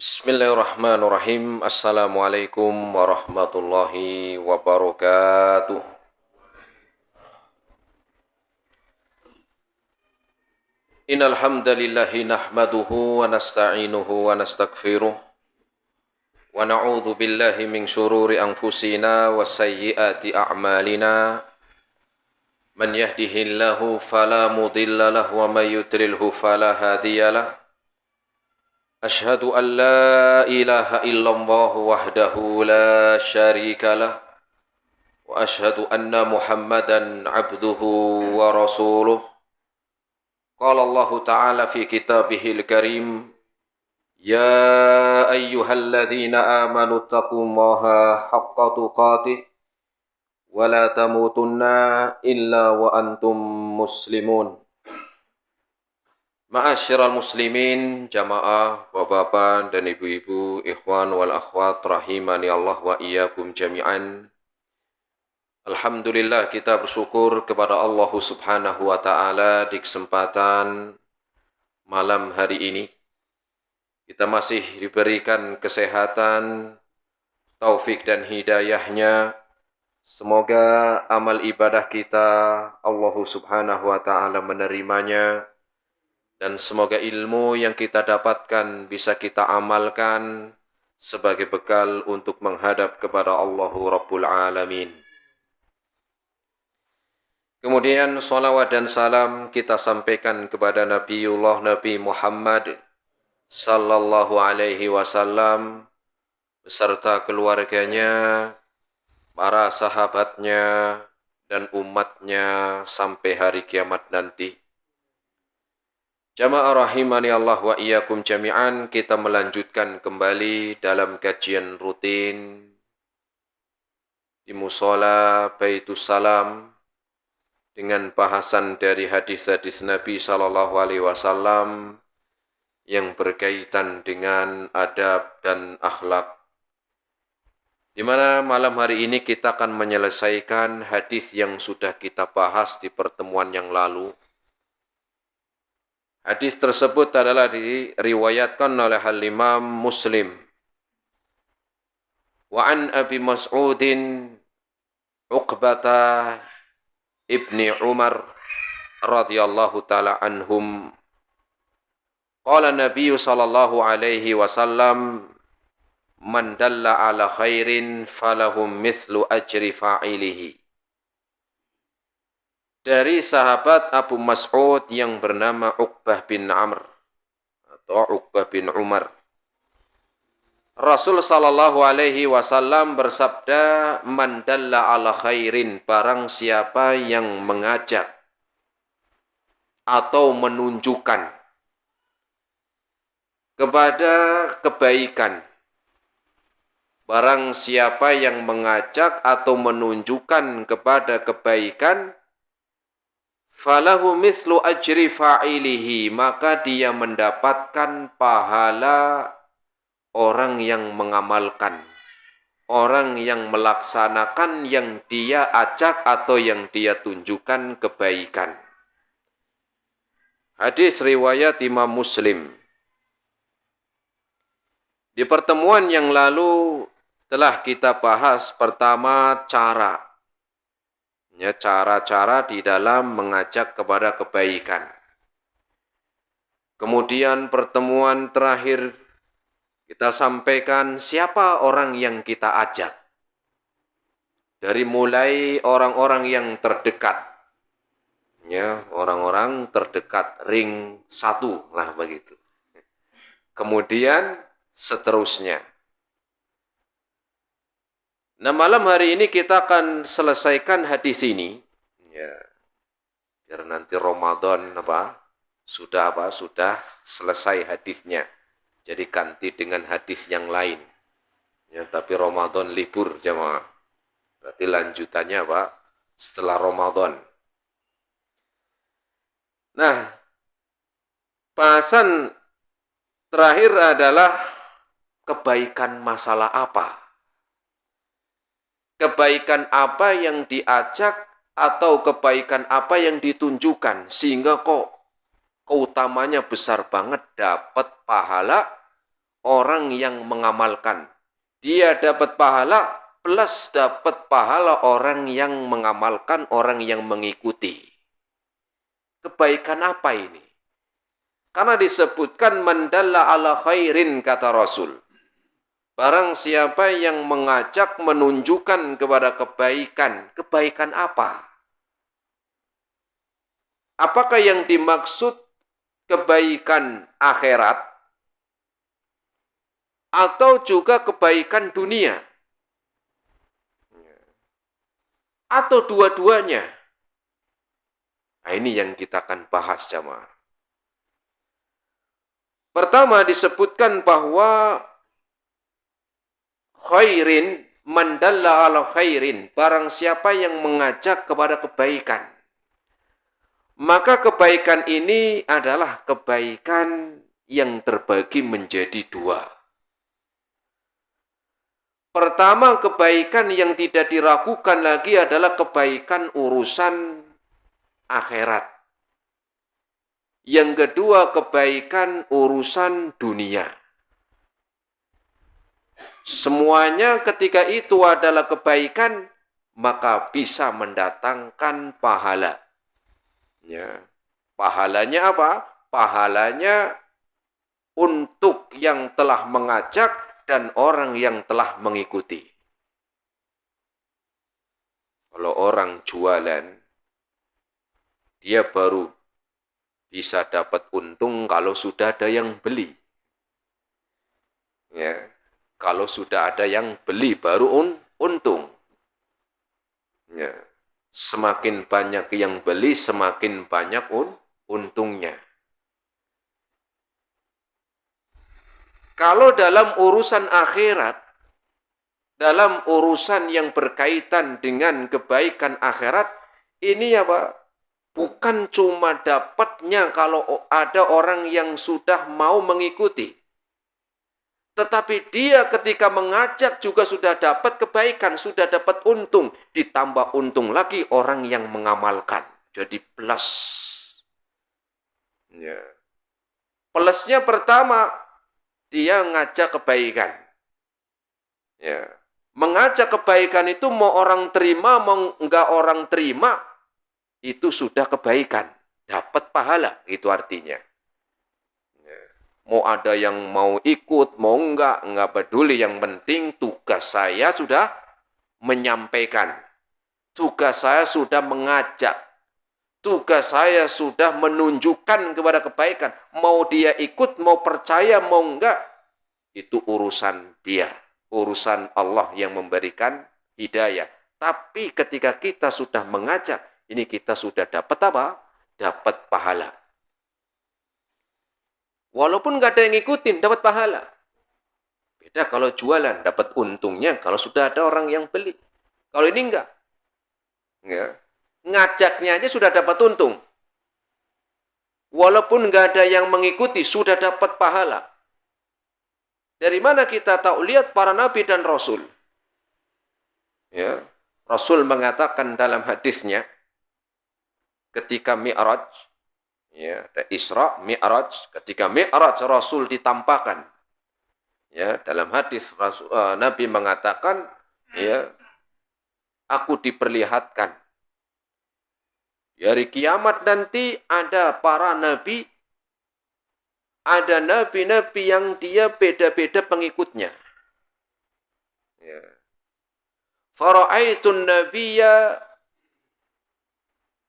Bismillahirrahmanirrahim. Assalamualaikum warahmatullahi wabarakatuh. Innal hamdalillahi nahmaduhu wa nasta'inuhu wa nastaghfiruh wa na'udzu billahi min syururi anfusina wa sayyiati a'malina. Man yahdihillahu fala mudilla lahu wa may yudlilhu fala hadiyalah. Ashhadu an la ilaha illallah wahdahu la syarika lah wa ashhadu anna Muhammadan abduhu wa rasuluh. Qala Allah Ta'ala fi kitabihil karim, ya ayyuhalladzina amanu taqullaha haqqa tuqatih wa la tamutunna illa wa antum muslimun. Ma'asyiral muslimin, jamaah, bapak-bapak dan ibu-ibu, ikhwan wal akhwat, rahimani Allah wa iyyakum jami'an. Alhamdulillah, kita bersyukur kepada Allah Subhanahu wa ta'ala di kesempatan malam hari ini. Kita masih diberikan kesehatan, taufik dan hidayahnya. Semoga amal ibadah kita Allah Subhanahu wa ta'ala menerimanya. Dan semoga ilmu yang kita dapatkan bisa kita amalkan sebagai bekal untuk menghadap kepada Allahu Rabbul Alamin. Kemudian salawat dan salam kita sampaikan kepada Nabiullah Nabi Muhammad sallallahu alaihi wasallam beserta keluarganya, para sahabatnya dan umatnya sampai hari kiamat nanti. Jamaah rahimani Allah wa iyyakum jami'an, kita melanjutkan kembali dalam kajian rutin di Mushola Baitus Salam dengan bahasan dari hadis-hadis Nabi sallallahu alaihi wasallam yang berkaitan dengan adab dan akhlak. Di mana malam hari ini kita akan menyelesaikan hadis yang sudah kita bahas di pertemuan yang lalu. Hadis tersebut adalah diriwayatkan oleh Al-Imam Muslim. Wa an Abi Mas'udin Uqbata ibni Umar radhiyallahu ta'ala anhum. Qala Nabi sallallahu alaihi wasallam, man dalla ala khairin falahum mithlu ajri fa'ilihi. Dari sahabat Abu Mas'ud yang bernama Uqbah bin Amr atau Uqbah bin Umar. Rasul sallallahu alaihi wasallam bersabda, man dalla ala khairin, barang siapa yang mengajak atau menunjukkan kepada kebaikan. Barang siapa yang mengajak atau menunjukkan kepada kebaikan, falahu mithlu ajri fa'ilihi, maka dia mendapatkan pahala orang yang mengamalkan, orang yang melaksanakan yang dia ajak atau yang dia tunjukkan kebaikan. Hadis riwayat Imam Muslim. Di pertemuan yang lalu telah kita bahas pertama cara-cara di dalam mengajak kepada kebaikan. Kemudian pertemuan terakhir kita sampaikan siapa orang yang kita ajak. Dari mulai orang-orang yang terdekat. Orang-orang terdekat, ring 1 lah begitu. Kemudian seterusnya. Nah, malam hari ini kita akan selesaikan hadis ini. Ya. Biar nanti Ramadan sudah selesai hadisnya. Jadi ganti dengan hadis yang lain. Ya, tapi Ramadan libur jemaah. Berarti lanjutannya setelah Ramadan. Nah, bahasan terakhir adalah kebaikan masalah apa? Kebaikan apa yang diajak atau kebaikan apa yang ditunjukkan sehingga kok keutamanya besar banget dapat pahala orang yang mengamalkan. Dia dapat pahala plus dapat pahala orang yang mengamalkan, orang yang mengikuti. Kebaikan apa ini? Karena disebutkan mandalla ala khairin, kata Rasul. Barang siapa yang mengajak, menunjukkan kepada kebaikan. Kebaikan apa? Apakah yang dimaksud kebaikan akhirat atau juga kebaikan dunia? Atau dua-duanya? Nah, ini yang kita akan bahas, jamaah. Pertama disebutkan bahwa khairin, mandalla ala khairin, barang siapa yang mengajak kepada kebaikan. Maka kebaikan ini adalah kebaikan yang terbagi menjadi dua. Pertama, kebaikan yang tidak diragukan lagi adalah kebaikan urusan akhirat. Yang kedua, kebaikan urusan dunia. Semuanya ketika itu adalah kebaikan, maka bisa mendatangkan pahala. Ya. Pahalanya apa? Pahalanya untuk yang telah mengajak dan orang yang telah mengikuti. Kalau orang jualan, dia baru bisa dapat untung kalau sudah ada yang beli. Ya, kalau sudah ada yang beli baru untung. Ya, semakin banyak yang beli, semakin banyak untungnya. Kalau dalam urusan akhirat, dalam urusan yang berkaitan dengan kebaikan akhirat, ini apa? Bukan cuma dapatnya kalau ada orang yang sudah mau mengikuti. Tetapi dia ketika mengajak juga sudah dapat kebaikan, sudah dapat untung. Ditambah untung lagi orang yang mengamalkan. Jadi plus. Ya. Plusnya pertama, dia ngajak kebaikan. Ya. Mengajak kebaikan itu mau orang terima, mau enggak orang terima, itu sudah kebaikan. Dapat pahala, itu artinya. Ya. Mau ada yang mau ikut, mau enggak peduli. Yang penting tugas saya sudah menyampaikan. Tugas saya sudah mengajak. Tugas saya sudah menunjukkan kepada kebaikan. Mau dia ikut, mau percaya, mau enggak, itu urusan dia. Urusan Allah yang memberikan hidayah. Tapi ketika kita sudah mengajak, ini kita sudah dapat apa? Dapat pahala. Walaupun nggak ada yang ngikutin, dapat pahala. Beda kalau jualan, dapat untungnya kalau sudah ada orang yang beli. Kalau ini enggak. Ya. Ngajaknya aja sudah dapat untung. Walaupun nggak ada yang mengikuti, sudah dapat pahala. Dari mana kita tahu? Lihat para nabi dan rasul. Ya. Rasul mengatakan dalam hadisnya, ketika Mi'raj, ya, Isra, Mi'raj, ketika Mi'raj Rasul ditampakkan. Ya, dalam hadis Nabi mengatakan, ya, aku diperlihatkan. Di hari kiamat nanti ada para nabi, ada nabi-nabi yang dia beda-beda pengikutnya. Ya. Fara'aitun nabiyya,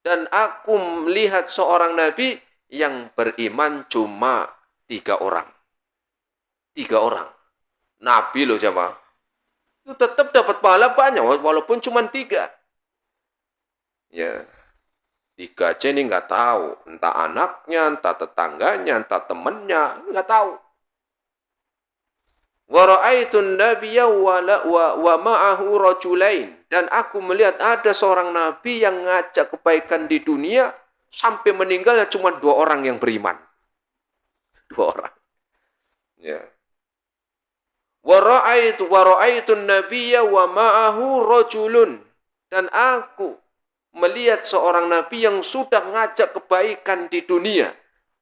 dan aku melihat seorang nabi yang beriman cuma 3 orang. 3 orang. Nabi loh siapa? Itu tetap dapat pahala banyak walaupun cuma 3. Ya. 3 aja ini nggak tahu. Entah anaknya, entah tetangganya, entah temannya. Nggak tahu. Wa ra'aitun nabiyya wa ma'ahu rajulain. Dan aku melihat ada seorang nabi yang ngajak kebaikan di dunia sampai meninggalnya cuma 2 orang yang beriman. 2 orang. Ya. Wa ra'aitun nabiyya wa ma'ahu rajulun. Dan aku melihat seorang nabi yang sudah ngajak kebaikan di dunia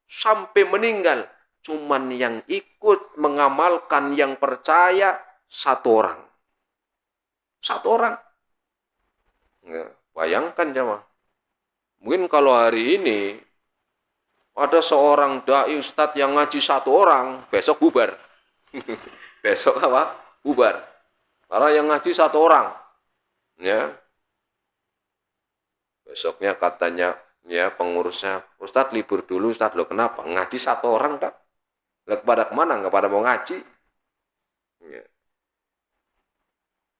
sampai meninggal, cuman yang ikut mengamalkan, yang percaya satu orang. Satu orang. Ya, bayangkan jemaah. Mungkin kalau hari ini ada seorang dai ustadz yang ngaji satu orang, besok bubar. Besok apa? Bubar. Karena yang ngaji satu orang. Ya. Besoknya katanya ya pengurusnya, Ustadz libur dulu Ustadz, lo kenapa? Ngaji satu orang tak? Kepada kemana? Nggak pada mau ngaji. Ya.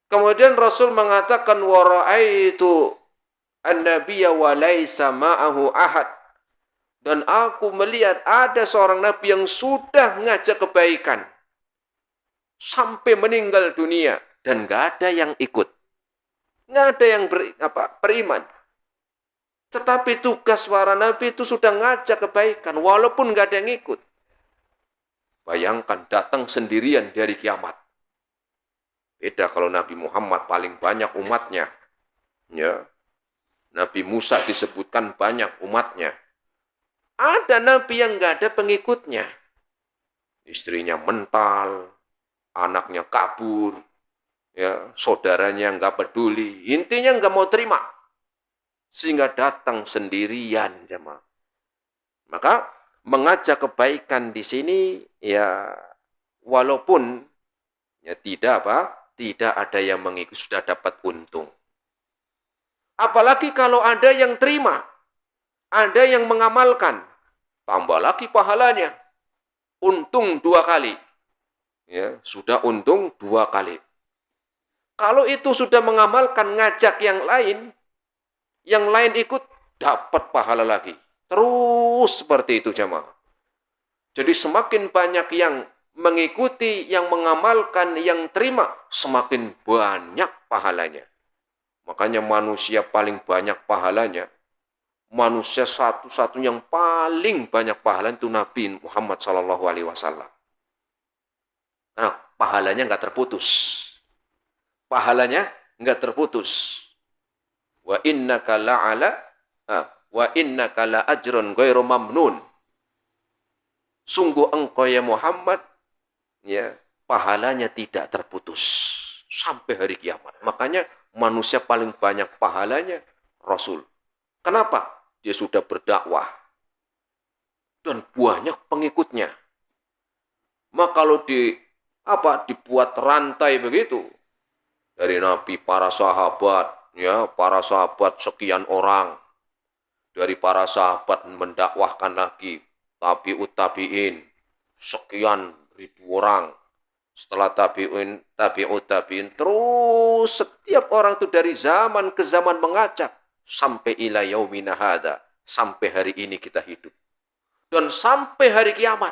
Kemudian Rasul mengatakan wara'aitu an-nabiyya wa laisa ma'ahu ahad. Dan aku melihat ada seorang nabi yang sudah ngajak kebaikan sampai meninggal dunia dan nggak ada yang ikut. Nggak ada yang beriman. Tetapi tugas para nabi itu sudah ngajak kebaikan walaupun nggak ada yang ikut. Bayangkan datang sendirian dari kiamat. Beda kalau Nabi Muhammad paling banyak umatnya. Ya. Nabi Musa disebutkan banyak umatnya. Ada nabi yang nggak ada pengikutnya. Istrinya mental, anaknya kabur, ya, saudaranya nggak peduli, intinya nggak mau terima. Sehingga datang sendirian, jemaah. Maka mengajak kebaikan di sini ya walaupun ya tidak ada yang mengikuti sudah dapat untung. Apalagi kalau ada yang terima, ada yang mengamalkan, tambah lagi pahalanya. Untung 2 kali. Ya, sudah untung 2 kali. Kalau itu sudah mengamalkan ngajak yang lain ikut dapat pahala lagi. Terus seperti itu jemaah. Jadi semakin banyak yang mengikuti, yang mengamalkan, yang terima, semakin banyak pahalanya. Makanya manusia paling banyak pahalanya, manusia satu-satunya yang paling banyak pahala itu Nabi Muhammad SAW. Karena pahalanya nggak terputus. Pahalanya nggak terputus. Wa innaka la ajrun ghairu mamnun. Sungguh engkau ya Muhammad, ya, pahalanya tidak terputus sampai hari kiamat. Makanya manusia paling banyak pahalanya Rasul. Kenapa? Dia sudah berdakwah dan banyak pengikutnya. Maka kalau dibuat rantai begitu dari Nabi, para sahabat, ya, para sahabat sekian orang, dari para sahabat mendakwahkan lagi tabi'ut tabi'in sekian ribu orang, setelah tabi'ut tabi'in terus setiap orang itu dari zaman ke zaman mengajak sampai ila yaumina hadza, sampai hari ini kita hidup dan sampai hari kiamat,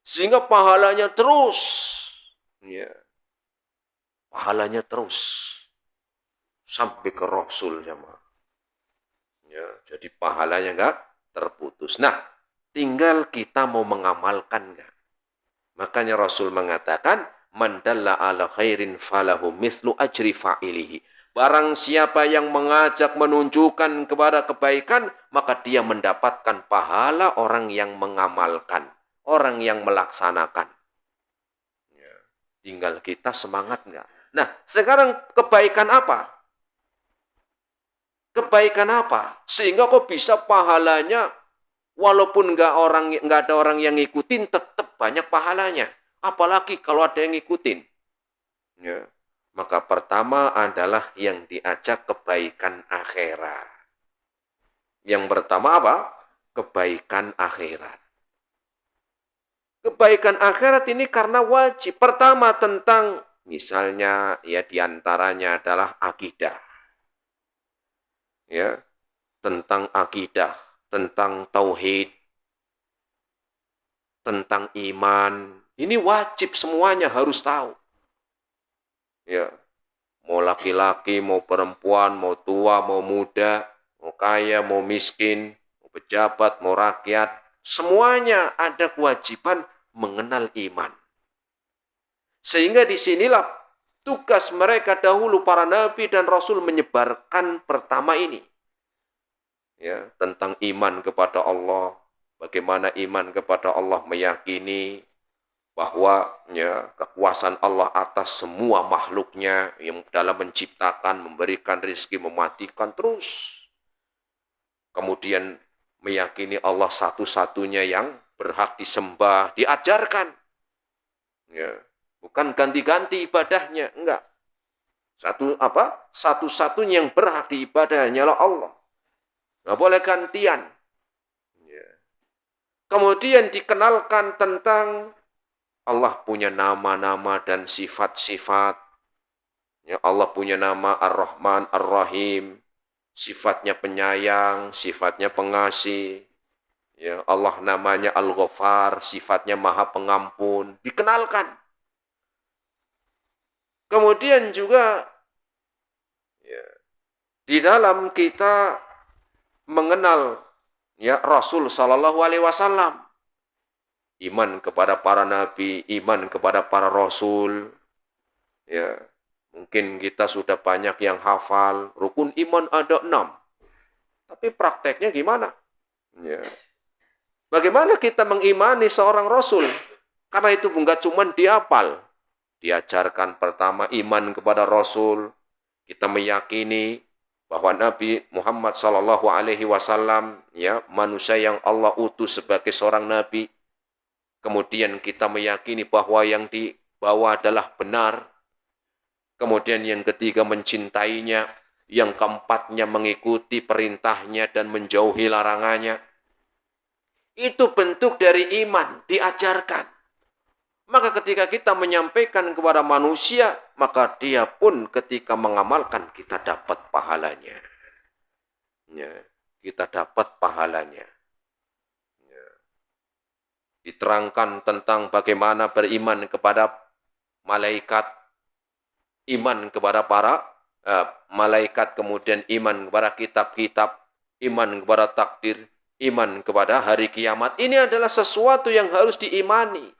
sehingga pahalanya terus, ya, pahalanya terus sampai ke Rasul jemaah. Ya, jadi pahalanya enggak terputus. Nah, tinggal kita mau mengamalkan enggak. Makanya Rasul mengatakan, man dalla ala khairin falahu mithlu ajri fa'ilihi. Barang siapa yang mengajak menunjukkan kepada kebaikan, maka dia mendapatkan pahala orang yang mengamalkan, orang yang melaksanakan. Ya, tinggal kita semangat enggak. Nah, sekarang kebaikan apa? Kebaikan apa? Sehingga kok bisa pahalanya walaupun nggak ada orang yang ngikutin, tetap banyak pahalanya. Apalagi kalau ada yang ngikutin. Ya. Maka pertama adalah yang diajak kebaikan akhirat. Yang pertama apa? Kebaikan akhirat. Kebaikan akhirat ini karena wajib. Pertama tentang misalnya ya diantaranya adalah akidah. Ya, tentang akidah, tentang tauhid, tentang iman. Ini wajib semuanya harus tahu. Ya, mau laki-laki, mau perempuan, mau tua, mau muda, mau kaya, mau miskin, mau pejabat, mau rakyat, semuanya ada kewajiban mengenal iman. Sehingga disinilah tugas mereka dahulu para nabi dan rasul menyebarkan pertama ini. Ya, tentang iman kepada Allah, Bagaimana iman kepada Allah, meyakini bahwa ya, kekuasaan Allah atas semua makhluknya yang dalam menciptakan, memberikan rezeki, mematikan terus. Kemudian meyakini Allah satu-satunya yang berhak disembah, diajarkan. Ya, bukan ganti-ganti ibadahnya, enggak. Satu-satunya yang berhak diibadah hanyalah Allah. Enggak boleh gantian. Ya. Kemudian dikenalkan tentang Allah punya nama-nama dan sifat-sifat. Ya, Allah punya nama Ar-Rahman, Ar-Rahim. Sifatnya penyayang, sifatnya pengasih. Ya, Allah namanya Al-Ghafar, sifatnya Maha Pengampun. Dikenalkan. Kemudian juga ya, di dalam kita mengenal ya Rasul Shallallahu Alaihi Wasallam, iman kepada para nabi, iman kepada para rasul. Ya, mungkin kita sudah banyak yang hafal, rukun iman ada 6. Tapi prakteknya gimana? Ya. Bagaimana kita mengimani seorang rasul? Karena itu bukan cuma dihafal. Diajarkan pertama iman kepada rasul. Kita meyakini bahwa Nabi Muhammad Sallallahu Alaihi Wasallam ya manusia yang Allah utus sebagai seorang nabi. Kemudian kita meyakini bahwa yang dibawa adalah benar. Kemudian yang ketiga mencintainya. Yang keempatnya mengikuti perintahnya dan menjauhi larangannya. Itu bentuk dari iman, diajarkan. Maka ketika kita menyampaikan kepada manusia, maka dia pun ketika mengamalkan, kita dapat pahalanya. Ya, kita dapat pahalanya. Ya. Diterangkan tentang bagaimana beriman kepada malaikat, iman kepada para malaikat, kemudian iman kepada kitab-kitab, iman kepada takdir, iman kepada hari kiamat. Ini adalah sesuatu yang harus diimani.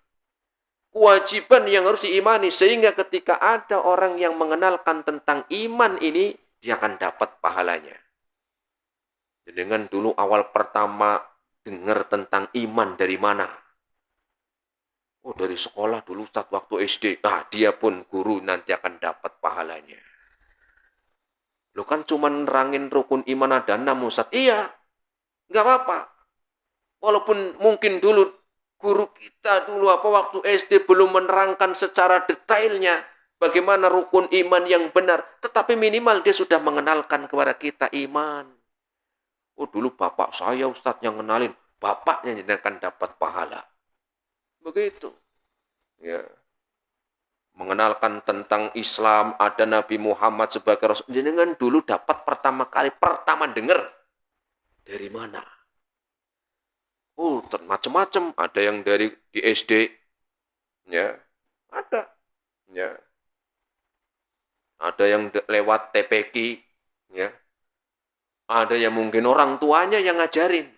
Kewajiban yang harus diimani. Sehingga ketika ada orang yang mengenalkan tentang iman ini, dia akan dapat pahalanya. Dengan dulu awal pertama dengar tentang iman dari mana? Oh, dari sekolah dulu Ustaz waktu SD. Nah, dia pun guru nanti akan dapat pahalanya. Lu kan cuma nerangin rukun iman ada 6 Ustaz. Iya, nggak apa-apa. Walaupun mungkin dulu guru kita waktu SD belum menerangkan secara detailnya bagaimana rukun iman yang benar, tetapi minimal dia sudah mengenalkan kepada kita iman. Oh, dulu bapak saya Ustaz yang kenalin, bapaknya yang akan dapat pahala. Begitu. Ya. Mengenalkan tentang Islam, ada Nabi Muhammad sebagai Rasul. Jenengan dulu dapat pertama dengar dari mana? Oh, macam-macam. Ada yang dari di SD, ya, ada, ya, ada yang lewat TPQ, ya, ada yang mungkin orang tuanya yang ngajarin.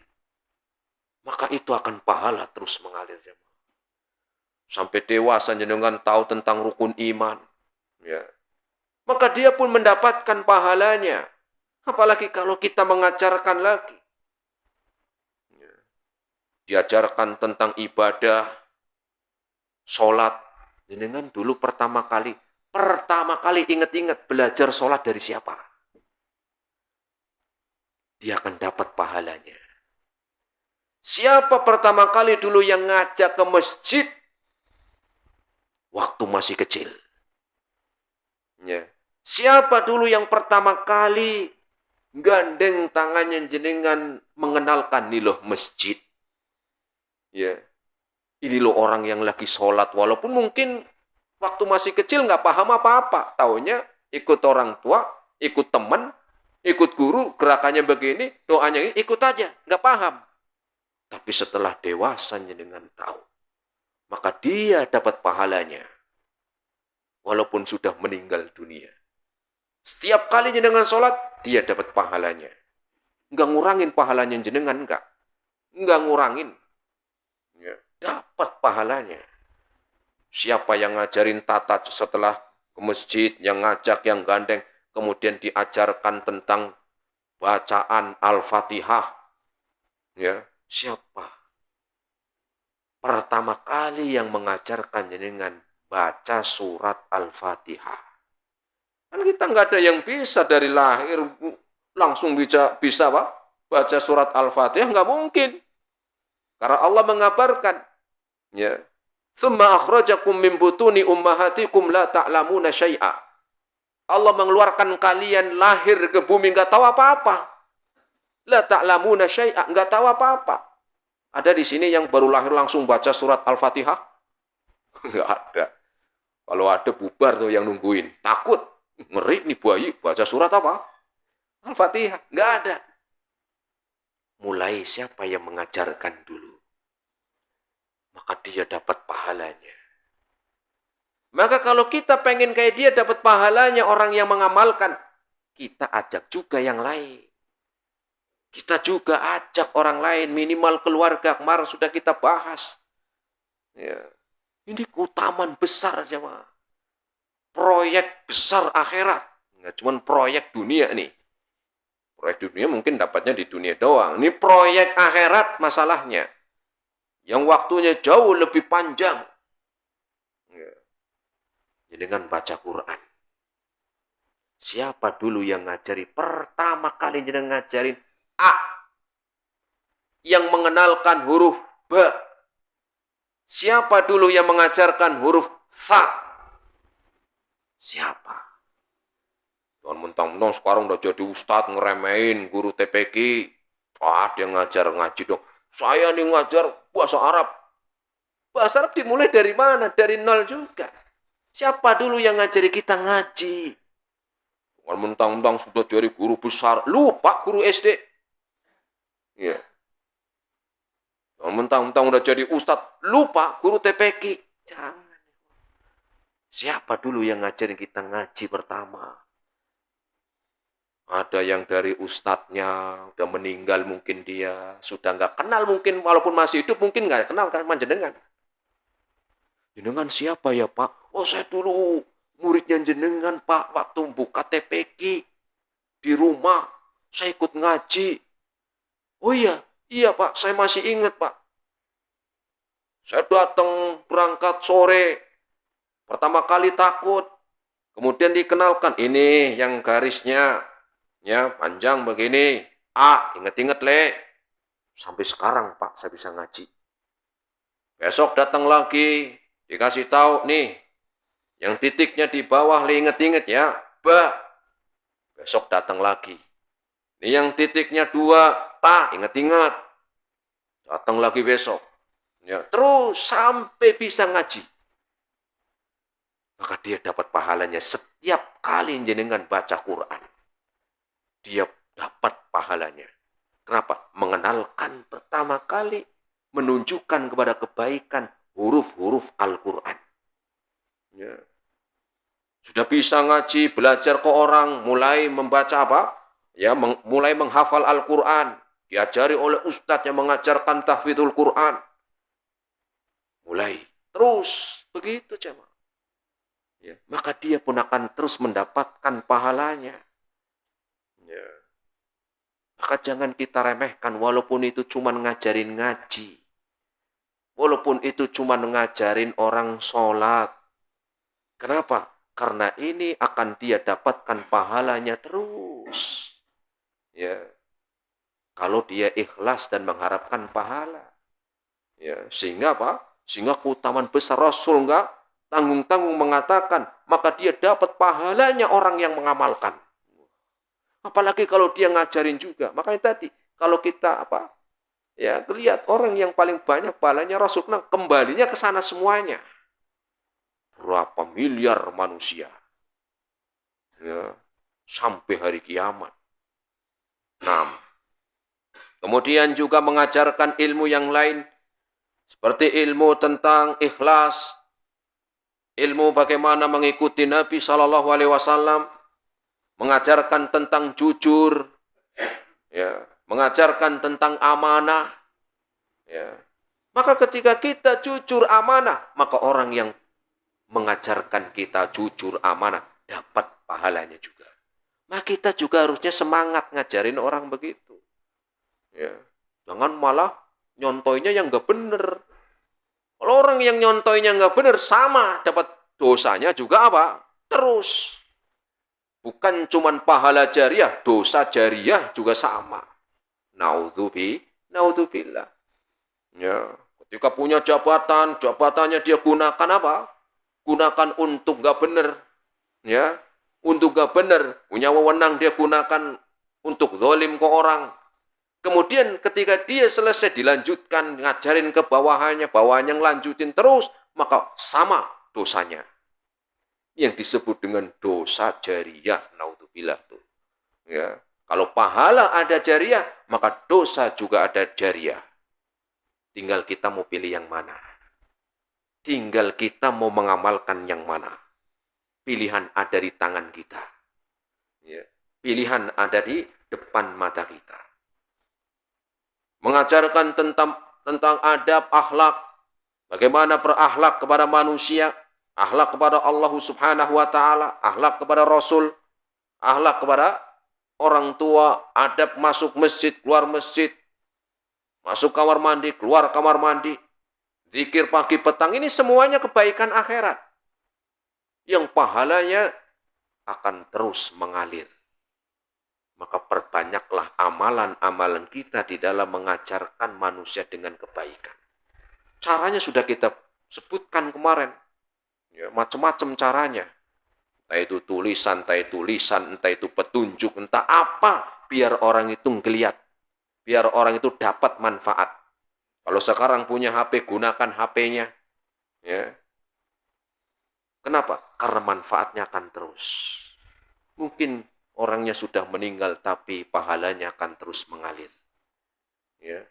Maka itu akan pahala terus mengalir. Sampai dewasa jenengan tahu tentang rukun iman, ya, maka dia pun mendapatkan pahalanya. Apalagi kalau kita mengajarkan lagi. Diajarkan tentang ibadah, sholat. Jenengan dulu pertama kali ingat-ingat belajar sholat dari siapa? Dia akan dapat pahalanya. Siapa pertama kali dulu yang ngajak ke masjid waktu masih kecil? Ya. Siapa dulu yang pertama kali gandeng tangannya jenengan mengenalkan nih loh masjid? Ya, ini loh orang yang lagi sholat, walaupun mungkin waktu masih kecil nggak paham apa-apa, taunya ikut orang tua, ikut teman, ikut guru, gerakannya begini, doanya ini, ikut aja, nggak paham. Tapi setelah dewasa dengan tahu, maka dia dapat pahalanya, walaupun sudah meninggal dunia. Setiap kali jenengan sholat, dia dapat pahalanya. Nggak ngurangin pahalanya jenengan, nggak ngurangin. Ya, dapat pahalanya. Siapa yang ngajarin tata setelah ke masjid, yang ngajak, yang gandeng, kemudian diajarkan tentang bacaan Al-Fatihah. Ya, siapa? pertama kali yang mengajarkan jenengan baca surat Al-Fatihah. Kan kita nggak ada yang bisa dari lahir langsung bisa apa? Baca surat Al-Fatihah, nggak mungkin. Karena Allah mengabarkan, ya, "Tsumma akhrajakum min butuni ummahatikum la ta'lamuna syai'a." Allah mengeluarkan kalian lahir ke bumi nggak tahu apa-apa. La ta'lamuna syai'a, nggak tahu apa-apa. Ada di sini yang baru lahir langsung baca surat Al-Fatihah? Nggak ada. Kalau ada bubar tuh yang nungguin. Takut. Ngeri nih bayi baca surat apa? Al-Fatihah. Nggak ada. Mulai siapa yang mengajarkan dulu, maka dia dapat pahalanya. Maka kalau kita pengen kayak dia dapat pahalanya orang yang mengamalkan, kita ajak juga yang lain. Kita juga ajak orang lain, minimal keluarga. Kemarin sudah kita bahas. Ya. Ini keutamaan besar, jemaah. Proyek besar akhirat. Nggak cuma proyek dunia nih. Proyek dunia mungkin dapatnya di dunia doang. Ini proyek akhirat masalahnya. Yang waktunya jauh lebih panjang. Ya. Dengan baca Quran. Siapa dulu yang ngajari? Pertama kali jenengan ngajarin A. Yang mengenalkan huruf B. Siapa dulu yang mengajarkan huruf Sa? Siapa? Jangan mentang-mentang sekarang udah jadi ustadz ngeremehin guru TPQ. Wah, dia ngajar ngaji dong. Saya nih ngajar bahasa Arab. Bahasa Arab dimulai dari mana? Dari nol juga. Siapa dulu yang ngajari kita ngaji? Jangan mentang-mentang sudah jadi guru besar. Lupa guru SD. Ya. Jangan mentang-mentang udah jadi ustadz. Lupa guru TPQ. Jangan. Siapa dulu yang ngajarin kita ngaji pertama? Ada yang dari ustadznya, udah meninggal mungkin dia, sudah nggak kenal mungkin, walaupun masih hidup mungkin nggak kenal kan jenengan. Jenengan siapa ya Pak? Oh saya dulu muridnya jenengan Pak, waktu buka TPQ di rumah, saya ikut ngaji. Oh iya Pak, saya masih ingat Pak. Saya datang berangkat sore, pertama kali takut, kemudian dikenalkan, ini yang garisnya, ya, panjang begini. A, inget-inget le. Sampai sekarang Pak saya bisa ngaji. Besok datang lagi, dikasih tahu nih, yang titiknya di bawah le, inget-inget ya. B. Besok datang lagi. Ini yang titiknya 2, ta, inget-inget. Datang lagi besok. Ya, terus sampai bisa ngaji. Maka dia dapat pahalanya setiap kali jenengan baca Quran. Dia dapat pahalanya. Kenapa? Mengenalkan pertama kali, menunjukkan kepada kebaikan huruf-huruf Al-Quran. Ya. Sudah bisa ngaji, belajar ke orang, mulai membaca apa? Ya, mulai menghafal Al-Quran. Diajari oleh ustadz yang mengajarkan tahfidzul Quran. Mulai. Terus. Begitu, jemaah. Ya. Maka dia pun akan terus mendapatkan pahalanya. Ya. Maka jangan kita remehkan walaupun itu cuma ngajarin ngaji. Walaupun itu cuma ngajarin orang sholat. Kenapa? Karena ini akan dia dapatkan pahalanya terus. Ya. Kalau dia ikhlas dan mengharapkan pahala. Ya, sehingga apa? Sehingga keutamaan besar Rasul enggak tanggung-tanggung mengatakan, maka dia dapat pahalanya orang yang mengamalkan. Apalagi kalau dia ngajarin juga. Makanya tadi, kalau kita apa? Ya, lihat orang yang paling banyak pahalanya Rasul, kembalinya ke sana semuanya. Berapa miliar manusia. Ya, sampai hari kiamat. Nah, kemudian juga mengajarkan ilmu yang lain. Seperti ilmu tentang ikhlas. Ilmu bagaimana mengikuti Nabi SAW. Mengajarkan tentang jujur, ya, mengajarkan tentang amanah, ya. Maka ketika kita jujur amanah, maka orang yang mengajarkan kita jujur amanah dapat pahalanya juga. Maka kita juga harusnya semangat ngajarin orang begitu, ya. Jangan malah nyontoinya yang nggak bener, Kalau orang yang nyontoinya nggak benar, sama dapat dosanya juga apa? Terus. Bukan cuma pahala jariah, dosa jariah juga sama. Naudzubillah. Ya, ketika punya jabatan, jabatannya dia gunakan apa? Gunakan untuk nggak benar. Ya, untuk nggak benar. Punya wewenang dia gunakan untuk zalim ke orang. Kemudian ketika dia selesai dilanjutkan ngajarin ke bawahannya, bawahannya ngelanjutin terus, maka sama dosanya. Yang disebut dengan dosa jariah, naudzubillah tuh. Ya, kalau pahala ada jariah, maka dosa juga ada jariah. Tinggal kita mau pilih yang mana. Tinggal kita mau mengamalkan yang mana. Pilihan ada di tangan kita. Ya. Pilihan ada di depan mata kita. Mengajarkan tentang adab, akhlak, bagaimana berakhlak kepada manusia, akhlak kepada Allah Subhanahu wa taala, akhlak kepada Rasul, akhlak kepada orang tua, adab masuk masjid, keluar masjid, masuk kamar mandi, keluar kamar mandi, zikir pagi petang, ini semuanya kebaikan akhirat yang pahalanya akan terus mengalir. Maka perbanyaklah amalan-amalan kita di dalam mengajarkan manusia dengan kebaikan. Caranya sudah kita sebutkan kemarin. Ya, macam-macam caranya. Entah itu tulisan, entah itu petunjuk, entah apa. Biar orang itu ngeliat. Biar orang itu dapat manfaat. Kalau sekarang punya HP, gunakan HP-nya. Ya. Kenapa? Karena manfaatnya akan terus. Mungkin orangnya sudah meninggal, tapi pahalanya akan terus mengalir. Ya.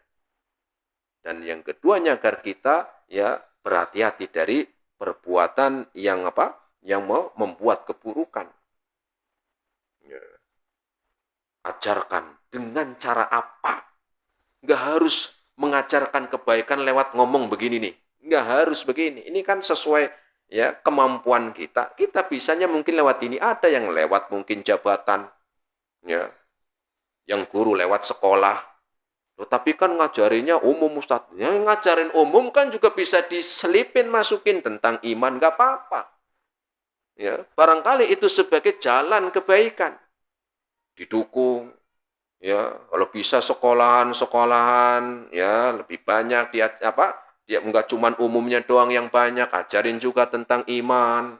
Dan yang keduanya agar kita ya berhati-hati dari perbuatan yang apa? Yang mau membuat keburukan. Ya. Ajarkan dengan cara apa? Nggak harus mengajarkan kebaikan lewat ngomong begini nih. Nggak harus begini. Ini kan sesuai ya kemampuan kita. Kita bisanya mungkin lewat ini. Ada yang lewat mungkin jabatan. Ya. Yang guru lewat sekolah. Loh, tapi kan ngajarinya umum, Ustaz. Yang ngajarin umum kan juga bisa diselipin, masukin tentang iman. Nggak apa-apa. Ya, barangkali itu sebagai jalan kebaikan. Didukung. Ya, kalau bisa sekolahan ya lebih banyak dia apa? Dia enggak cuma umumnya doang yang banyak, ajarin juga tentang iman.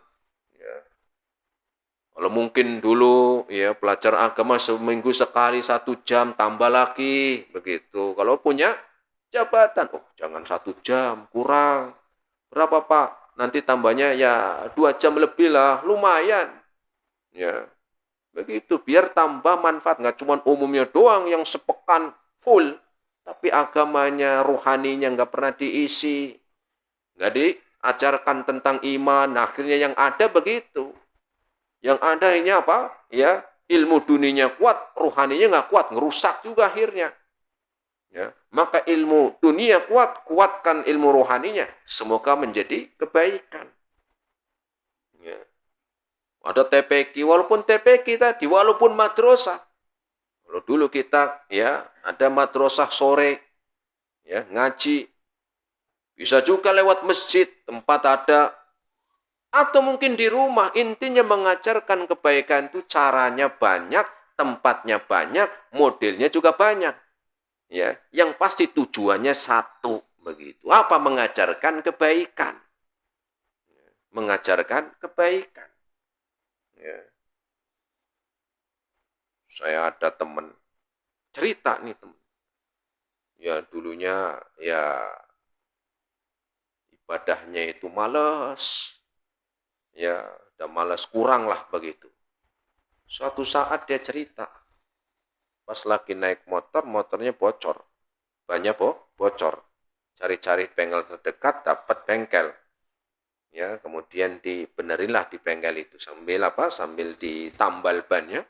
Ya. Kalau mungkin dulu ya belajar agama seminggu sekali 1 jam, tambah lagi begitu. Kalau punya jabatan, oh jangan 1 jam, kurang. Berapa Pak? Nanti tambahnya ya 2 jam lebih lah, lumayan. Ya, begitu, biar tambah manfaat. Nggak cuma umumnya doang yang sepekan full, tapi agamanya, rohaninya nggak pernah diisi. Nggak diajarkan tentang iman. Nah, akhirnya yang ada begitu. Yang ada ini apa? Ya, ilmu dunianya kuat, rohaninya nggak kuat, ngerusak juga akhirnya. Ya, maka ilmu dunia kuat, kuatkan ilmu rohaninya. Semoga menjadi kebaikan. Ya. Ada TPQ, walaupun TPQ tadi, walaupun madrasah. Kalau dulu kita ya ada madrasah sore, ya ngaji, bisa juga lewat masjid, tempat ada, atau mungkin di rumah. Intinya mengajarkan kebaikan itu caranya banyak, tempatnya banyak, modelnya juga banyak. Ya, yang pasti tujuannya satu begitu. Apa? Mengajarkan kebaikan. Mengajarkan kebaikan. Ya. Saya ada teman cerita nih teman. Ya dulunya ya ibadahnya itu malas. Ya udah malas, kurang lah begitu. Suatu saat dia cerita, pas lagi naik motor, motornya bocor. Banyak bocor. Cari-cari bengkel terdekat, dapat bengkel. Ya, kemudian dibenerinlah di bengkel itu sambil apa? Sambil ditambal bannya.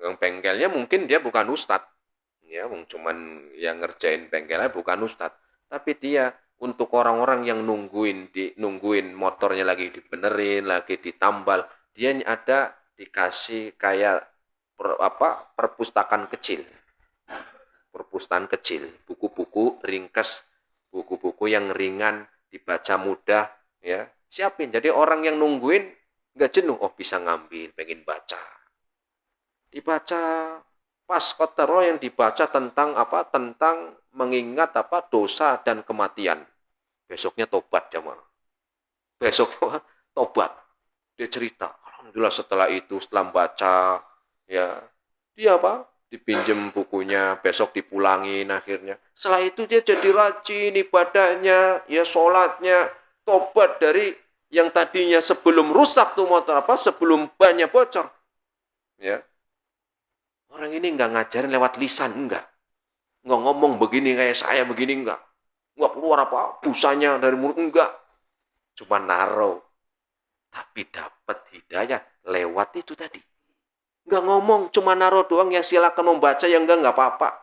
Yang bengkelnya mungkin dia bukan ustadz, ya, cuman yang ngerjain bengkelnya bukan ustadz, tapi dia untuk orang-orang yang nungguin motornya lagi dibenerin, lagi ditambal, dia ada dikasih kayak perpustakaan kecil, buku-buku ringkas, buku-buku yang ringan, dibaca mudah, ya. Siapin. Jadi orang yang nungguin nggak jenuh, oh bisa ngambil, pengen baca. Dibaca pas kotero yang dibaca tentang apa? Tentang mengingat apa? Dosa dan kematian. Besoknya tobat jamaah. Besoknya tobat. Dia cerita, alhamdulillah setelah itu, setelah baca, ya, dia apa? Dipinjem bukunya, besok dipulangin akhirnya. Setelah itu dia jadi rajin ibadahnya, ya sholatnya, tobat dari yang tadinya sebelum rusak tuh motor apa, sebelum bannya bocor. Ya, orang ini nggak ngajarin lewat lisan, enggak. Nggak ngomong begini kayak saya begini, enggak. Nggak keluar apa, busanya dari mulut, enggak. Cuma naruh. Tapi dapat hidayah lewat itu tadi. Nggak ngomong, cuma naruh doang, ya silakan membaca, yang enggak apa-apa.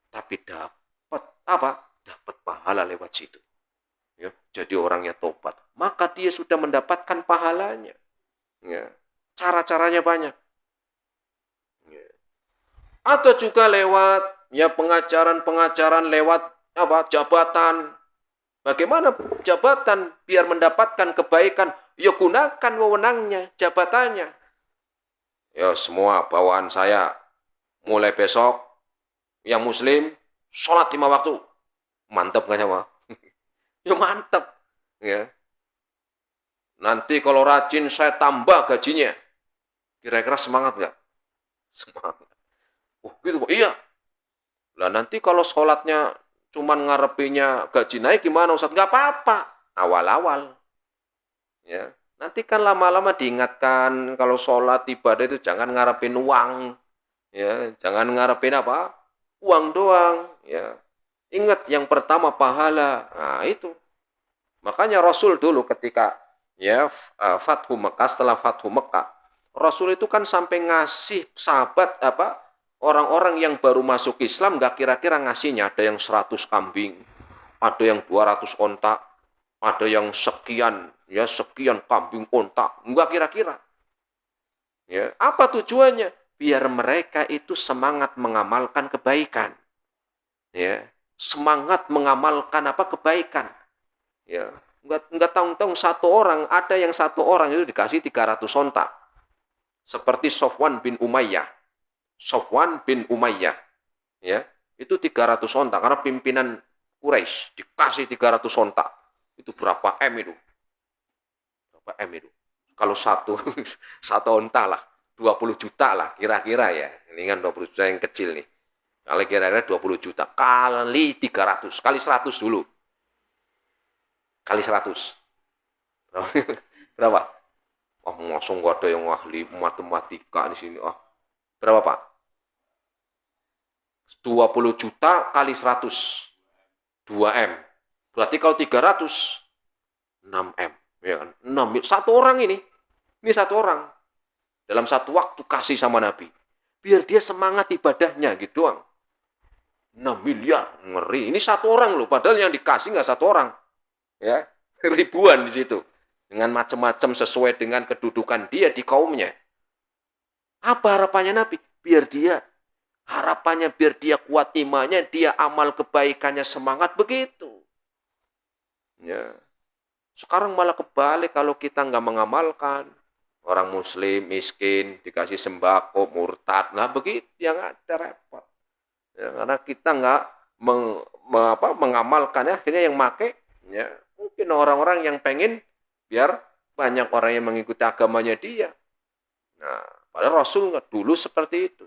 Tapi dapat apa? Dapat pahala lewat situ. Ya, jadi orangnya tobat. Maka dia sudah mendapatkan pahalanya. Ya, cara-caranya banyak. Ya. Atau juga lewat ya pengajaran-pengajaran lewat apa? Jabatan. Bagaimana jabatan biar mendapatkan kebaikan? Ya gunakan wewenangnya, jabatannya. Ya semua bawaan saya mulai besok yang muslim sholat 5 waktu. Mantap nggak sama? Ya mantap. Ya. Nanti kalau rajin saya tambah gajinya. Kira-kira semangat nggak? Semangat. Oh gitu, iya. Lah nanti kalau sholatnya cuman ngarepinya gaji naik gimana Ustaz? Nggak apa-apa. Awal-awal. Ya. Nanti kan lama-lama diingatkan kalau sholat ibadah itu jangan ngarepin uang. Ya, jangan ngarepin apa? Uang doang. Ya. Ingat yang pertama pahala. Nah, itu. Makanya Rasul dulu ketika ya Fathu Mekah, setelah Fathu Mekah, Rasul itu kan sampai ngasih sahabat apa orang-orang yang baru masuk Islam nggak kira-kira ngasihnya, ada yang 100 kambing, ada yang 200 onta, ada yang sekian ya sekian kambing onta, nggak kira-kira. Ya, apa tujuannya? Biar mereka itu semangat mengamalkan kebaikan. Ya, semangat mengamalkan apa kebaikan. Ya, nggak tahu-tahu satu orang, ada yang satu orang itu dikasih 300 onta. Seperti Sofwan bin Umayyah. Sofwan bin Umayyah. Ya, itu 300 onta karena pimpinan Quraisy dikasih 300 onta. Itu berapa M itu? Berapa M itu? Kalau satu satu onta lah, 20 juta lah kira-kira ya. Ini kan 20 juta yang kecil nih. Kalau kira-kira 20 juta kali 300, kali 100 dulu. Kali 100. Berapa? Oh, langsung gak ada yang ahli matematika di sini. Oh, berapa Pak? 20 juta kali 100. 2M. Berarti kalau 300, 6M. Ya kan? 6. Satu orang ini. Ini satu orang. Dalam satu waktu kasih sama Nabi. Biar dia semangat ibadahnya gitu doang. 6 miliar. Ngeri. Ini satu orang loh. Padahal yang dikasih nggak satu orang. Ya, ribuan di situ. Dengan macam-macam sesuai dengan kedudukan dia di kaumnya. Apa harapannya Nabi? Harapannya biar dia kuat imannya, dia amal kebaikannya semangat begitu. Ya. Sekarang malah kebalik kalau kita nggak mengamalkan. Orang muslim, miskin, dikasih sembako, murtad. Nah begitu yang ada repot. Ya, karena kita nggak mengamalkannya, akhirnya yang make, ya, mungkin orang-orang yang pengen biar banyak orang yang mengikuti agamanya dia. Nah, padahal Rasul dulu seperti itu.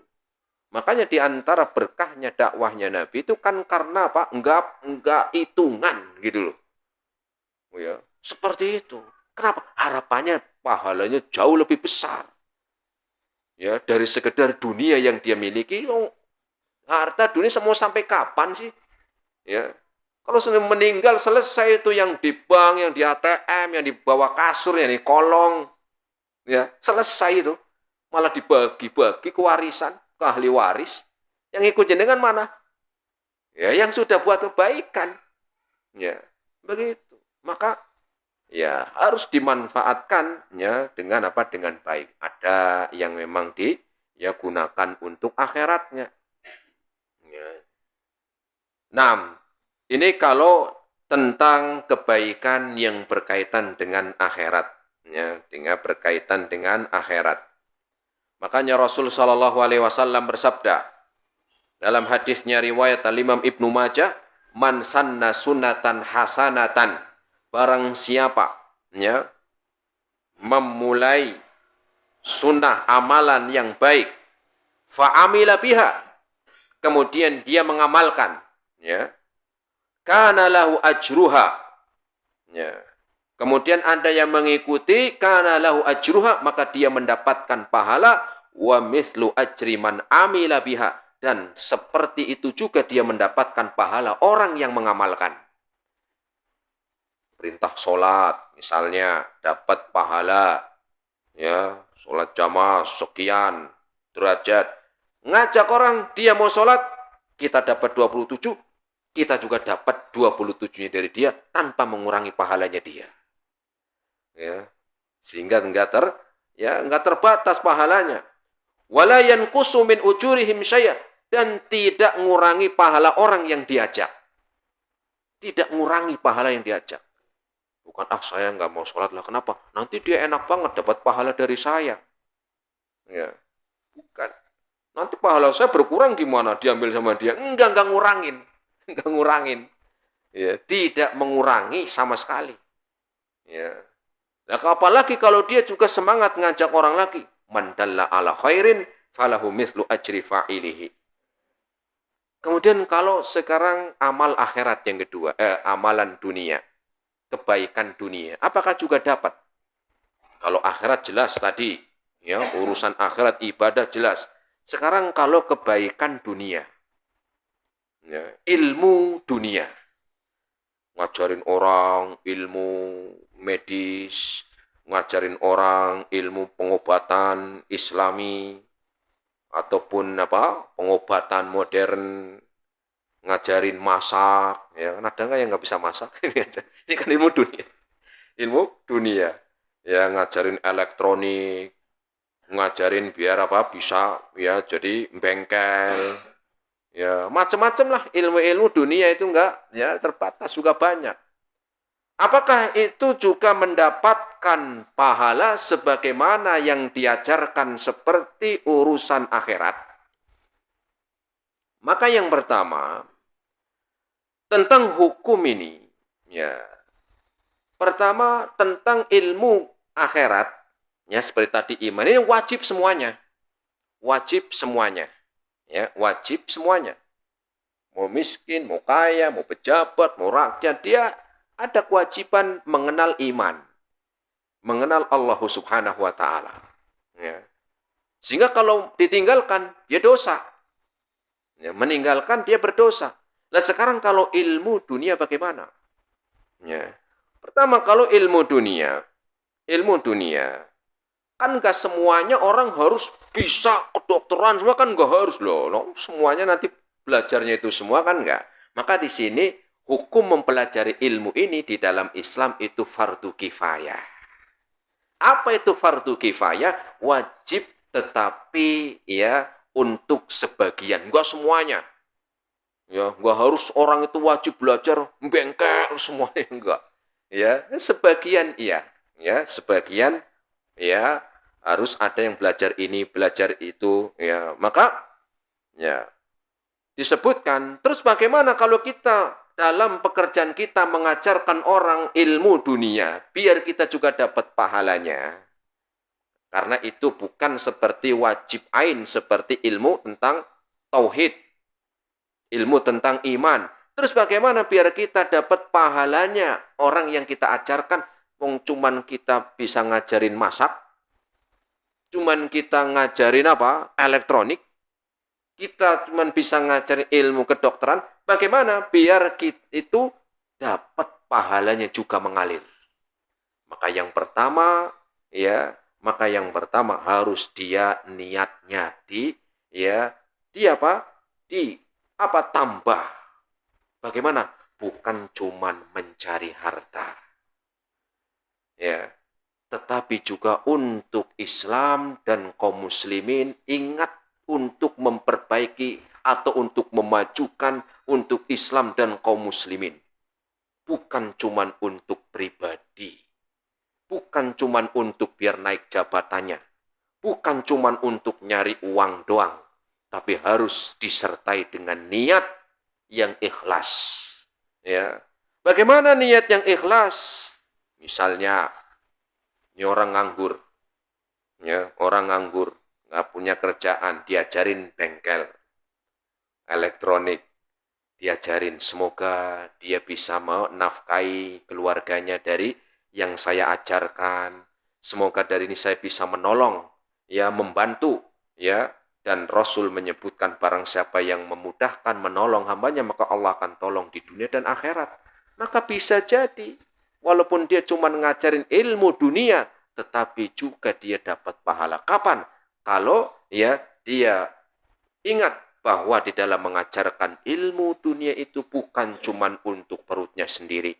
Makanya di antara berkahnya dakwahnya Nabi itu kan karena apa? Enggak hitungan gitu loh. Oh ya, seperti itu. Kenapa? Harapannya pahalanya jauh lebih besar. Ya, dari sekedar dunia yang dia miliki, oh, harta dunia semua sampai kapan sih? Ya. Kalau sudah meninggal selesai itu yang di bank, yang di ATM, yang di bawah kasur, yang di kolong. Ya, selesai itu. Malah dibagi-bagi ke warisan, ke ahli waris. Yang ikut jenengan mana? Ya, yang sudah buat kebaikan. Ya, begitu. Maka ya harus dimanfaatkan ya dengan apa? Dengan baik. Ada yang memang ya gunakan untuk akhiratnya. Ya. Nah, ini kalau tentang kebaikan yang berkaitan dengan akhirat, ya, dengan berkaitan dengan akhirat. Makanya Rasul Shallallahu Alaihi Wasallam bersabda dalam hadisnya riwayat Imam Ibnu Majah, man sanna sunatan hasanatan, barang siapa, ya, memulai sunnah amalan yang baik, fa'amila biha, kemudian dia mengamalkan, ya, kana lahu ajruha, ya, kemudian ada yang mengikuti, kana lahu ajruha, maka dia mendapatkan pahala, wa mithlu ajri man amila biha, dan seperti itu juga dia mendapatkan pahala orang yang mengamalkan. Perintah sholat, misalnya, dapat pahala, ya, sholat jamaah sekian derajat. Ngajak orang, dia mau sholat, kita dapat 27, kita juga dapat 27-nya dari dia tanpa mengurangi pahalanya dia. Ya, sehingga enggak terbatas pahalanya. Wala yanqusu min ujurihim syai'a, dan tidak mengurangi pahala orang yang diajak. Tidak mengurangi pahala yang diajak. Bukan, saya nggak mau sholat lah. Kenapa? Nanti dia enak banget dapat pahala dari saya. Ya, bukan. Nanti pahala saya berkurang gimana? Diambil sama dia. Enggak ngurangin. Enggak ngurangin. Ya, tidak mengurangi sama sekali. Ya. Nah, apalagi kalau dia juga semangat ngajak orang lagi. Man dalla ala khairin falahu mithlu ajri fa'ilihi. Kemudian kalau sekarang amal akhirat yang kedua, amalan dunia. Kebaikan dunia, apakah juga dapat? Kalau akhirat jelas tadi, ya, urusan akhirat ibadah jelas. Sekarang kalau kebaikan dunia, ya, ilmu dunia, ngajarin orang ilmu medis, ngajarin orang ilmu pengobatan Islami ataupun pengobatan modern, ngajarin masak, ya kan ada nggak yang nggak bisa masak? Ini kan ilmu dunia, ya, ngajarin elektronik, ngajarin biar bisa, ya, jadi bengkel, ya, macam-macam lah ilmu-ilmu dunia itu nggak, ya, terbatas juga banyak. Apakah itu juga mendapatkan pahala sebagaimana yang diajarkan seperti urusan akhirat? Maka yang pertama, tentang hukum ini, ya. Pertama, tentang ilmu akhirat, ya, seperti tadi iman, ini wajib semuanya. Wajib semuanya. Ya, wajib semuanya. Mau miskin, mau kaya, mau pejabat, mau rakyat, dia ada kewajiban mengenal iman. Mengenal Allah Subhanahu wa taala. Ya. Sehingga kalau ditinggalkan, dia dosa. Ya, meninggalkan dia berdosa. Nah, sekarang kalau ilmu dunia bagaimana? Ya. Pertama, kalau ilmu dunia, kan nggak semuanya orang harus bisa kedokteran, semua kan nggak harus loh. Semuanya nanti belajarnya itu semua kan nggak. Maka di sini hukum mempelajari ilmu ini di dalam Islam itu fardu kifayah. Apa itu fardu kifayah? Wajib tetapi, ya, untuk sebagian, nggak semuanya. Ya, nggak harus orang itu wajib belajar bengkel semuanya, enggak. Ya, sebagian iya, ya, sebagian, ya, harus ada yang belajar ini, belajar itu, ya. Maka, ya, disebutkan, terus bagaimana kalau kita dalam pekerjaan kita mengajarkan orang ilmu dunia, biar kita juga dapat pahalanya. Karena itu bukan seperti wajib ain, seperti ilmu tentang tauhid, ilmu tentang iman. Terus bagaimana biar kita dapat pahalanya orang yang kita ajarkan? Wong cuman kita bisa ngajarin masak, cuman kita ngajarin elektronik, kita cuman bisa ngajarin ilmu kedokteran. Bagaimana biar kita itu dapat pahalanya juga mengalir? Maka yang pertama, ya, harus dia niatnya tambah. Bagaimana? Bukan cuman mencari harta. Ya, tetapi juga untuk Islam dan kaum muslimin, ingat untuk memperbaiki atau untuk memajukan untuk Islam dan kaum muslimin. bukan cuman untuk pribadi, bukan cuman untuk biar naik jabatannya, bukan cuman untuk nyari uang doang, tapi harus disertai dengan niat yang ikhlas. Ya, bagaimana niat yang ikhlas? Misalnya, ini orang nganggur, ya orang nganggur, nggak punya kerjaan, diajarin bengkel elektronik, diajarin, semoga dia bisa menafkahi keluarganya dari yang saya ajarkan. Semoga dari ini saya bisa menolong, ya membantu, ya. Dan Rasul menyebutkan barang siapa yang memudahkan menolong hambanya, maka Allah akan tolong di dunia dan akhirat. Maka bisa jadi, walaupun dia cuma ngajarin ilmu dunia, tetapi juga dia dapat pahala. Kapan? Kalau ya dia ingat bahwa di dalam mengajarkan ilmu dunia itu bukan cuma untuk perutnya sendiri,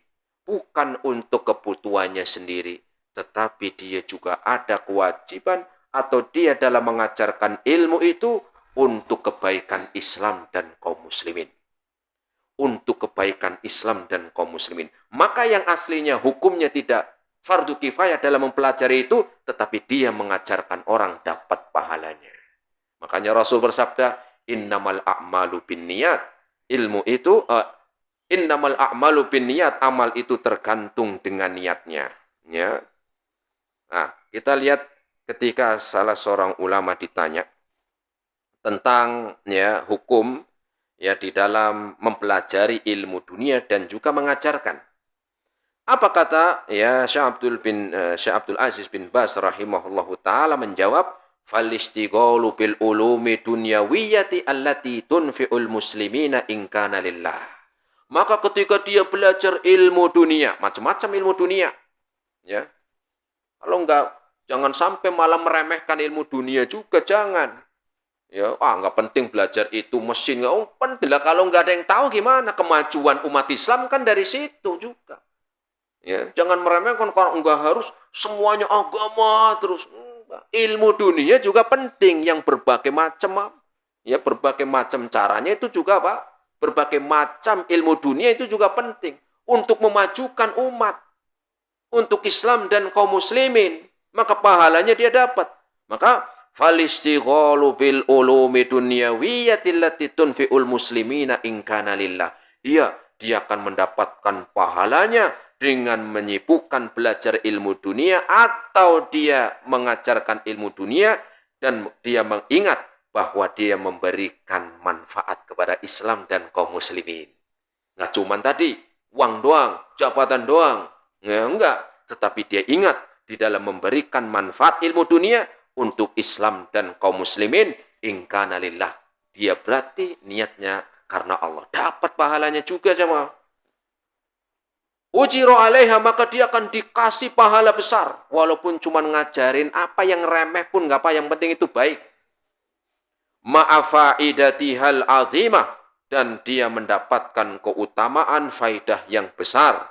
bukan untuk kebutuhannya sendiri, tetapi dia juga ada kewajiban atau dia dalam mengajarkan ilmu itu untuk kebaikan Islam dan kaum muslimin. Untuk kebaikan Islam dan kaum muslimin. Maka yang aslinya hukumnya tidak fardu kifayah dalam mempelajari itu, tetapi dia mengajarkan orang dapat pahalanya. Makanya Rasul bersabda, innamal a'malu binniyat. Ilmu itu, innamal a'malu binniyat. Amal itu tergantung dengan niatnya. Ya. Nah, kita lihat ketika salah seorang ulama ditanya tentang ya hukum ya di dalam mempelajari ilmu dunia dan juga mengajarkan. Apa kata ya Syekh Abdul Aziz bin Baz rahimahullahu taala menjawab, "Falistighalu bil ulumi dunyawiyati allati tunfi'ul muslimina in kana lillah." Maka ketika dia belajar ilmu dunia, macam-macam ilmu dunia, ya. Kalau enggak, jangan sampai malah meremehkan ilmu dunia juga, jangan. Ya, nggak penting belajar itu mesin, nggak penting lah. Kalau nggak ada yang tahu gimana kemajuan umat Islam kan dari situ juga. Ya, jangan meremehkan kalau nggak harus semuanya agama terus. Ilmu dunia juga penting yang berbagai macam, ya berbagai macam caranya itu juga Pak. Berbagai macam ilmu dunia itu juga penting untuk memajukan umat, untuk Islam dan kaum muslimin. Maka pahalanya dia dapat. Maka Falistighalu bil ulumi dunyawiyyati allati tunfi'ul muslimina in kana lillah. Iya, dia akan mendapatkan pahalanya dengan menyibukkan belajar ilmu dunia atau dia mengajarkan ilmu dunia dan dia mengingat bahwa dia memberikan manfaat kepada Islam dan kaum muslimin. Nggak cuma tadi uang doang, jabatan doang. Enggak, tetapi dia ingat di dalam memberikan manfaat ilmu dunia untuk Islam dan kaum muslimin, in kana lillah. Dia berarti niatnya karena Allah. Dapat pahalanya juga jemaah. Ujiro alaiha, maka dia akan dikasih pahala besar. Walaupun cuma ngajarin apa yang remeh pun nggak apa, yang penting itu baik. Ma'afaidatihal azimah. Dan dia mendapatkan keutamaan faidah yang besar.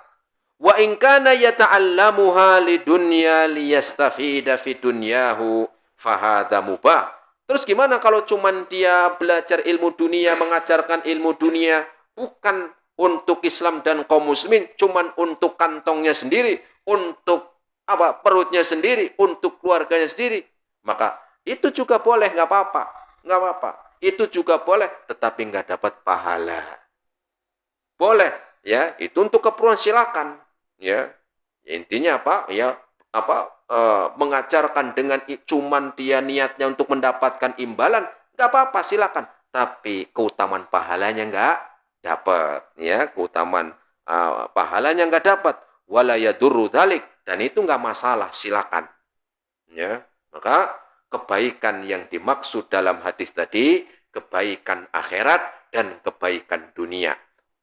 Wa in kana yata'allamuha lidunya liyastafida fi dunyahu fahadha mubah. Terus gimana kalau cuman dia belajar ilmu dunia, mengajarkan ilmu dunia bukan untuk Islam dan kaum muslimin, cuman untuk kantongnya sendiri, untuk apa? Perutnya sendiri, untuk keluarganya sendiri. Maka itu juga boleh, nggak apa-apa. Nggak apa-apa. Itu juga boleh, tetapi nggak dapat pahala. Boleh, ya, itu untuk keperluan silakan. Ya, intinya apa? Ya, mengajarkan dengan cuman dia niatnya untuk mendapatkan imbalan, nggak apa-apa, silakan. Tapi keutamaan pahalanya nggak dapat, ya, keutamaan pahalanya nggak dapat. Wala yadurru dzalik, dan itu nggak masalah, silakan. Ya, maka kebaikan yang dimaksud dalam hadis tadi, kebaikan akhirat dan kebaikan dunia.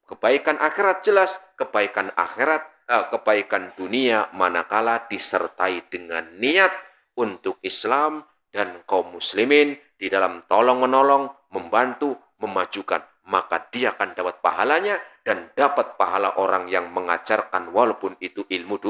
Kebaikan akhirat jelas, kebaikan akhirat kebaikan dunia manakala disertai dengan niat untuk Islam dan kaum muslimin di dalam tolong-menolong, membantu, memajukan. Maka dia akan dapat pahalanya dan dapat pahala orang yang mengajarkan walaupun itu ilmu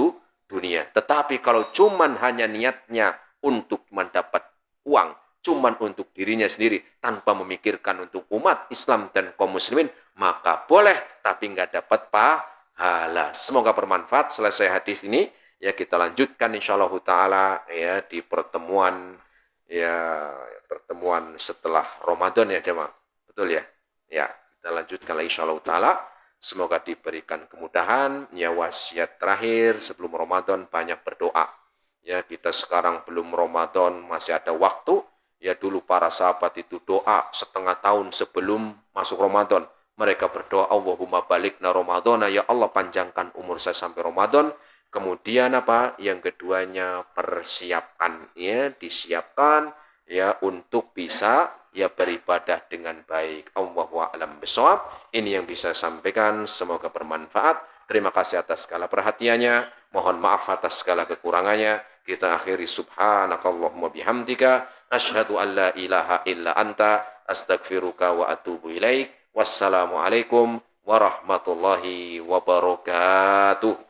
dunia. Tetapi kalau cuman hanya niatnya untuk mendapat uang, cuman untuk dirinya sendiri tanpa memikirkan untuk umat Islam dan kaum muslimin, maka boleh tapi nggak dapat pahala. pahala. Semoga bermanfaat. Selesai hadis ini, ya kita lanjutkan insyaallah taala ya di pertemuan setelah Ramadan ya jemaah. Betul ya? Ya, kita lanjutkan lagi insyaallah taala. Semoga diberikan kemudahan. Ya, wasiat terakhir sebelum Ramadan banyak berdoa. Ya, kita sekarang belum Ramadan, masih ada waktu. Ya, dulu para sahabat itu doa setengah tahun sebelum masuk Ramadan. Mereka berdoa, Allahumma balikna Ramadana, ya Allah panjangkan umur saya sampai Ramadan. Kemudian apa? Yang keduanya persiapkan, ya, disiapkan ya untuk bisa ya beribadah dengan baik. Allahu a'lam bishawab. Ini yang bisa saya sampaikan, semoga bermanfaat. Terima kasih atas segala perhatiannya. Mohon maaf atas segala kekurangannya. Kita akhiri subhanakallahumma bihamdika asyhadu an la ilaha illa anta astaghfiruka wa atubu ilaik. Wassalamualaikum warahmatullahi wabarakatuh.